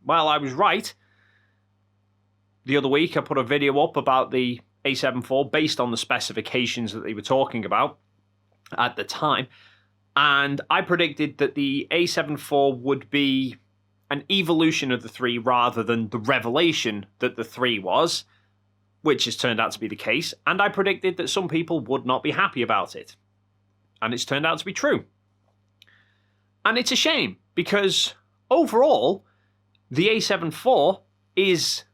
Well, I was right. The other week, I put a video up about the A7IV based on the specifications that they were talking about at the time. And I predicted that the A7IV would be an evolution of the 3 rather than the revelation that the 3 was, which has turned out to be the case. And I predicted that some people would not be happy about it. And it's turned out to be true. And it's a shame, because overall, the A7IV is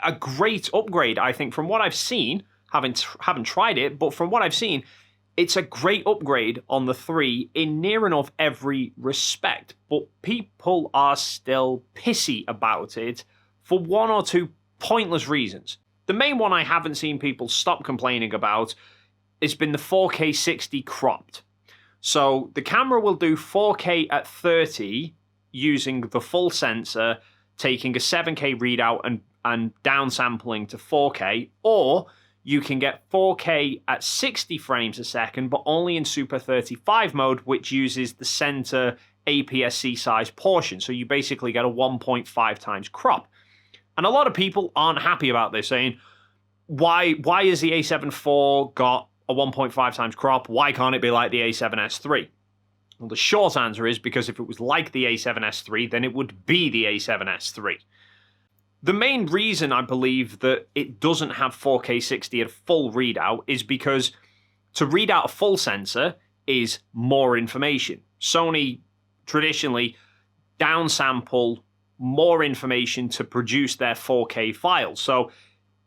a great upgrade, I think, from what I've seen. Haven't tried it, but from what I've seen, it's a great upgrade on the 3 in near enough every respect. But people are still pissy about it for one or two pointless reasons. The main one I haven't seen people stop complaining about has been the 4K 60 cropped. So the camera will do 4K at 30 using the full sensor, taking a 7K readout and downsampling to 4K, or you can get 4K at 60 frames a second, but only in Super 35 mode, which uses the center APS-C size portion. So you basically get a 1.5 times crop. And a lot of people aren't happy about this, saying, why has the A7IV got a 1.5 times crop? Why can't it be like the A7S III? Well, the short answer is because if it was like the A7S III, then it would be the A7S III. The main reason I believe that it doesn't have 4K 60 at full readout is because to read out a full sensor is more information. Sony traditionally downsample more information to produce their 4K files. So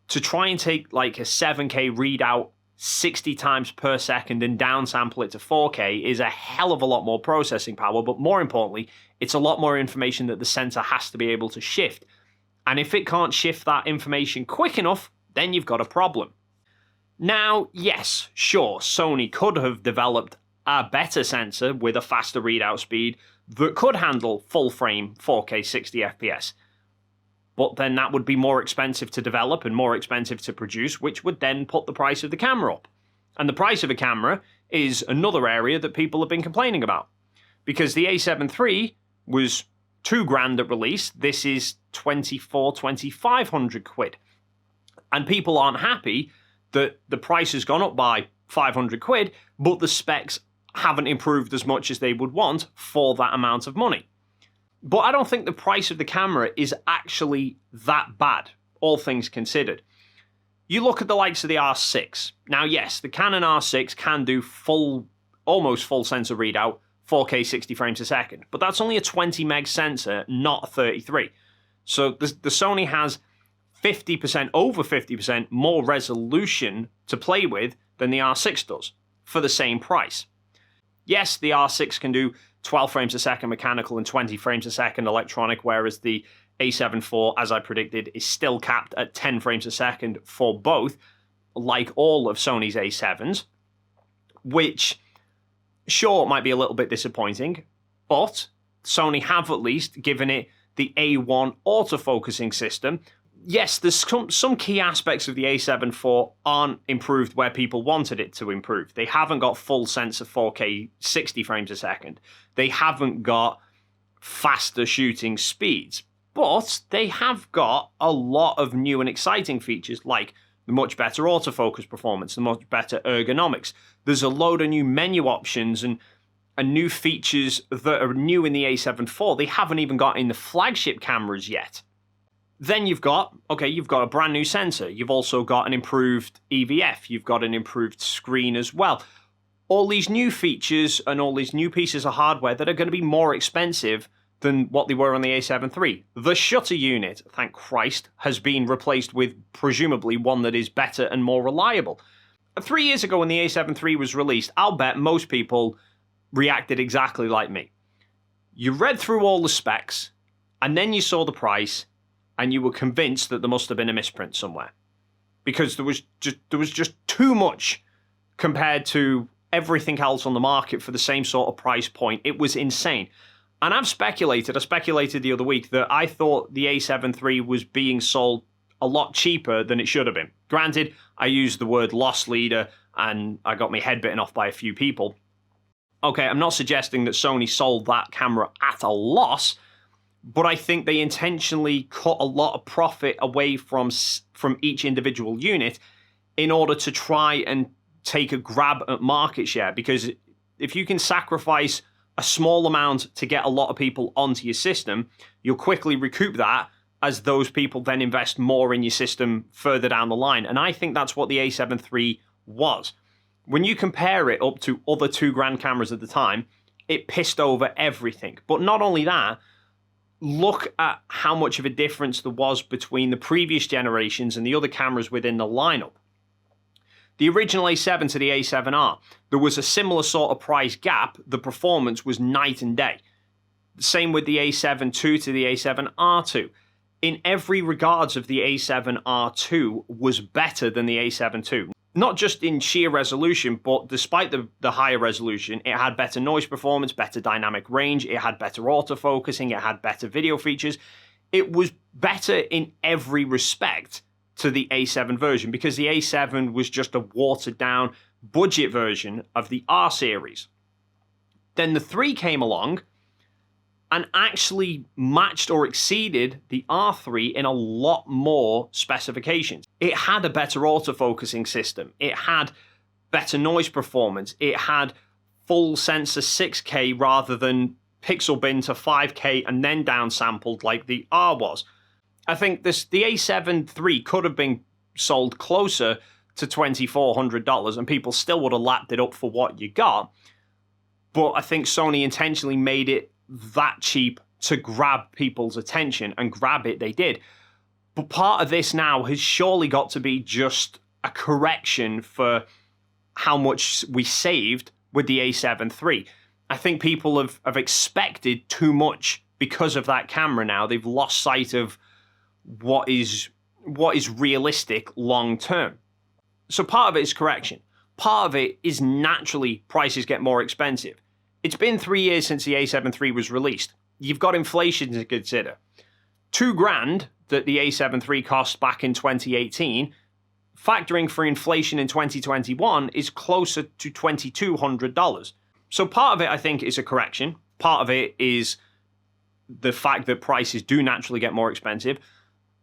to try and take like a 7K readout 60 times per second and downsample it to 4K is a hell of a lot more processing power, but more importantly, it's a lot more information that the sensor has to be able to shift. And if it can't shift that information quick enough, then you've got a problem. Now, yes, sure, Sony could have developed a better sensor with a faster readout speed that could handle full frame 4K 60 FPS. But then that would be more expensive to develop and more expensive to produce, which would then put the price of the camera up. And the price of a camera is another area that people have been complaining about. Because the A7 III was £2,000 at release, this is 2,500 quid. And people aren't happy that the price has gone up by 500 quid, but the specs haven't improved as much as they would want for that amount of money. But I don't think the price of the camera is actually that bad, all things considered. You look at the likes of the R6. Now, yes, the Canon R6 can do almost full sensor readout, 4K 60 frames a second, but that's only a 20 meg sensor, not a 33. So the Sony has 50%, over 50% more resolution to play with than the R6 does for the same price. Yes, the R6 can do 12 frames a second mechanical and 20 frames a second electronic, whereas the A7IV, as I predicted, is still capped at 10 frames a second for both, like all of Sony's A7s, which, sure, might be a little bit disappointing, but Sony have at least given it the A1 autofocusing system. Yes, there's some key aspects of the A7 IV aren't improved where people wanted it to improve. They haven't got full sensor 4K 60 frames a second. They haven't got faster shooting speeds. But they have got a lot of new and exciting features, like the much better autofocus performance, the much better ergonomics. There's a load of new menu options and new features that are new in the A7 IV. They haven't even got in the flagship cameras yet. Then you've got a brand new sensor. You've also got an improved EVF. You've got an improved screen as well. All these new features and all these new pieces of hardware that are going to be more expensive than what they were on the A7 III. The shutter unit, thank Christ, has been replaced with presumably one that is better and more reliable. 3 years ago when the A7 III was released, I'll bet most people reacted exactly like me. You read through all the specs, and then you saw the price, and you were convinced that there must have been a misprint somewhere. Because there was just too much compared to everything else on the market for the same sort of price point. It was insane. And I speculated the other week that I thought the A7 III was being sold a lot cheaper than it should have been. Granted, I used the word loss leader and I got my head bitten off by a few people. Okay, I'm not suggesting that Sony sold that camera at a loss, but I think they intentionally cut a lot of profit away from each individual unit in order to try and take a grab at market share. Because if you can sacrifice a small amount to get a lot of people onto your system, you'll quickly recoup that as those people then invest more in your system further down the line. And I think that's what the A7 III was. When you compare it up to other $2,000 cameras at the time, it pissed over everything. But not only that, look at how much of a difference there was between the previous generations and the other cameras within the lineup. The original A7 to the A7R, there was a similar sort of price gap. The performance was night and day. Same with the A7 II to the A7R2. In every regards of the A7R2 was better than the A7 II. Not just in sheer resolution, but despite the higher resolution, it had better noise performance, better dynamic range, it had better autofocusing, it had better video features. It was better in every respect to the A7 version, because the A7 was just a watered down budget version of the R series. Then the 3 came along and actually matched or exceeded the R3 in a lot more specifications. It had a better autofocusing system. It had better noise performance. It had full sensor 6K rather than pixel bin to 5K and then downsampled like the R was. I think the A7 III could have been sold closer to $2,400 and people still would have lapped it up for what you got. But I think Sony intentionally made it that cheap to grab people's attention, and grab it they did. But part of this now has surely got to be just a correction for how much we saved with the A7 III. I think people have expected too much because of that camera now. They've lost sight of what is realistic long term. So part of it is correction. Part of it is naturally prices get more expensive. It's been 3 years since the A7 III was released. You've got inflation to consider. $2,000 that the A7 III cost back in 2018, factoring for inflation in 2021, is closer to $2,200. So part of it, I think, is a correction. Part of it is the fact that prices do naturally get more expensive.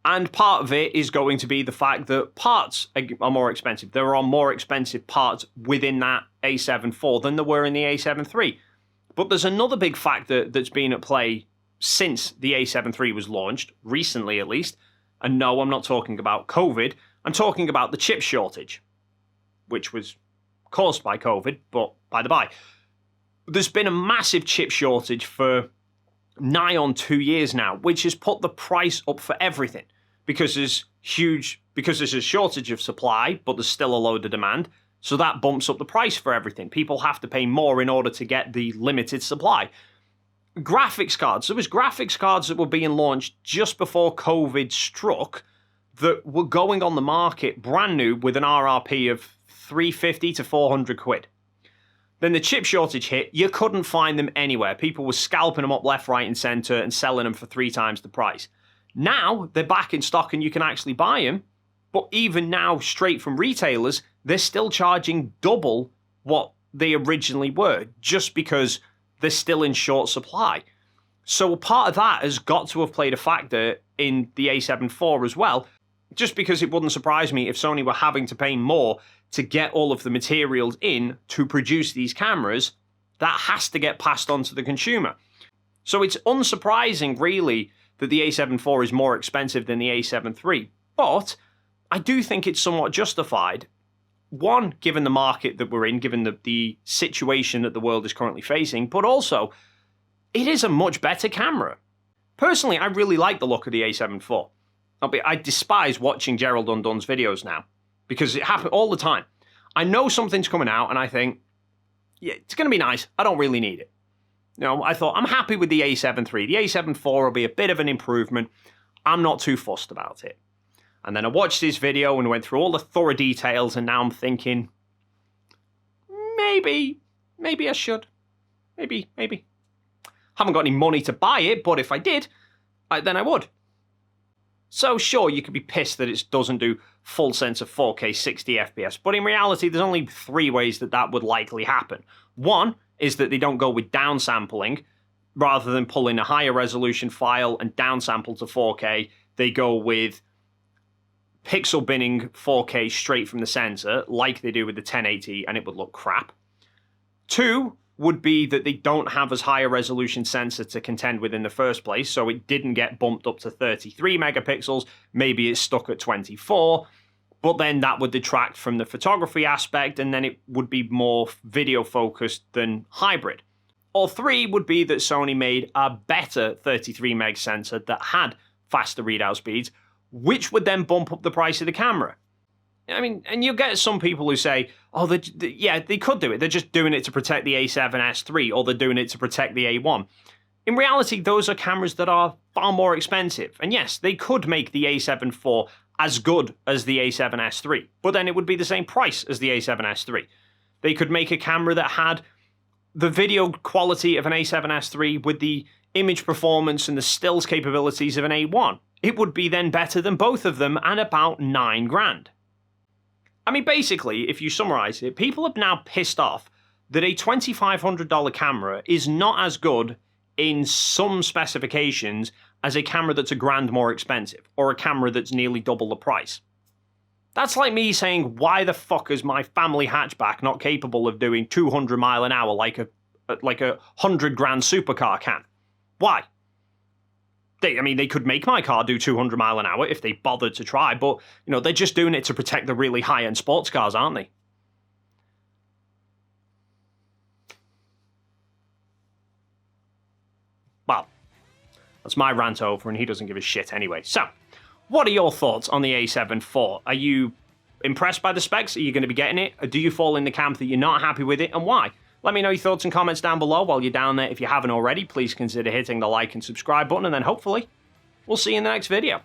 And part of it is going to be the fact that parts are more expensive. There are more expensive parts within that A7 IV than there were in the A7 III. But there's another big factor that's been at play since the A7 III was launched, recently at least. And no, I'm not talking about COVID. I'm talking about the chip shortage, which was caused by COVID, but by the by. There's been a massive chip shortage for nigh on 2 years now, which has put the price up for everything, because there's a shortage of supply, but there's still a load of demand. So that bumps up the price for everything. People have to pay more in order to get the limited supply. Graphics cards. There was graphics cards that were being launched just before COVID struck that were going on the market brand new with an RRP of 350 to 400 quid. Then the chip shortage hit. You couldn't find them anywhere. People were scalping them up left, right, and center and selling them for 3 times the price. Now they're back in stock and you can actually buy them. But even now, straight from retailers, they're still charging double what they originally were, just because they're still in short supply. So part of that has got to have played a factor in the A7 IV as well, just because it wouldn't surprise me if Sony were having to pay more to get all of the materials in to produce these cameras. That has to get passed on to the consumer. So it's unsurprising, really, that the A7 IV is more expensive than the A7 III. But I do think it's somewhat justified. One, given the market that we're in, given the situation that the world is currently facing, but also, it is a much better camera. Personally, I really like the look of the A7 IV. I despise watching Gerald Undun's videos now, because it happens all the time. I know something's coming out, and I think, yeah, it's going to be nice. I don't really need it. You know, I thought, I'm happy with the A7 III. The A7 IV will be a bit of an improvement. I'm not too fussed about it. And then I watched his video and went through all the thorough details, and now I'm thinking, maybe I should. Maybe. Haven't got any money to buy it, but if I did, then I would. So sure, you could be pissed that it doesn't do full sensor 4K 60 FPS, but in reality, there's only 3 ways that would likely happen. One is that they don't go with downsampling, rather than pulling a higher resolution file and downsample to 4K, they go with pixel binning 4K straight from the sensor, like they do with the 1080, and it would look crap. 2 would be that they don't have as high a resolution sensor to contend with in the first place, so it didn't get bumped up to 33 megapixels, maybe it's stuck at 24, but then that would detract from the photography aspect, and then it would be more video focused than hybrid. Or 3 would be that Sony made a better 33 meg sensor that had faster readout speeds, which would then bump up the price of the camera. I mean, and you'll get some people who say, oh, yeah, they could do it. They're just doing it to protect the A7S3, or they're doing it to protect the A1. In reality, those are cameras that are far more expensive. And yes, they could make the A7 IV as good as the A7S3, but then it would be the same price as the A7S3. They could make a camera that had the video quality of an A7S3 with the image performance and the stills capabilities of an A1. It would be then better than both of them and about $9,000. I mean, basically, if you summarize it, people have now pissed off that a $2,500 camera is not as good in some specifications as a camera that's $1,000 more expensive, or a camera that's nearly double the price. That's like me saying, why the fuck is my family hatchback not capable of doing 200 mile an hour like a $100,000 supercar can? Why? They could make my car do 200 mile an hour if they bothered to try, but, you know, they're just doing it to protect the really high-end sports cars, aren't they? Well, that's my rant over, and he doesn't give a shit anyway. So, what are your thoughts on the A7 IV? Are you impressed by the specs? Are you going to be getting it? Or do you fall in the camp that you're not happy with it, and why? Let me know your thoughts and comments down below. While you're down there, if you haven't already, please consider hitting the like and subscribe button, and then hopefully we'll see you in the next video.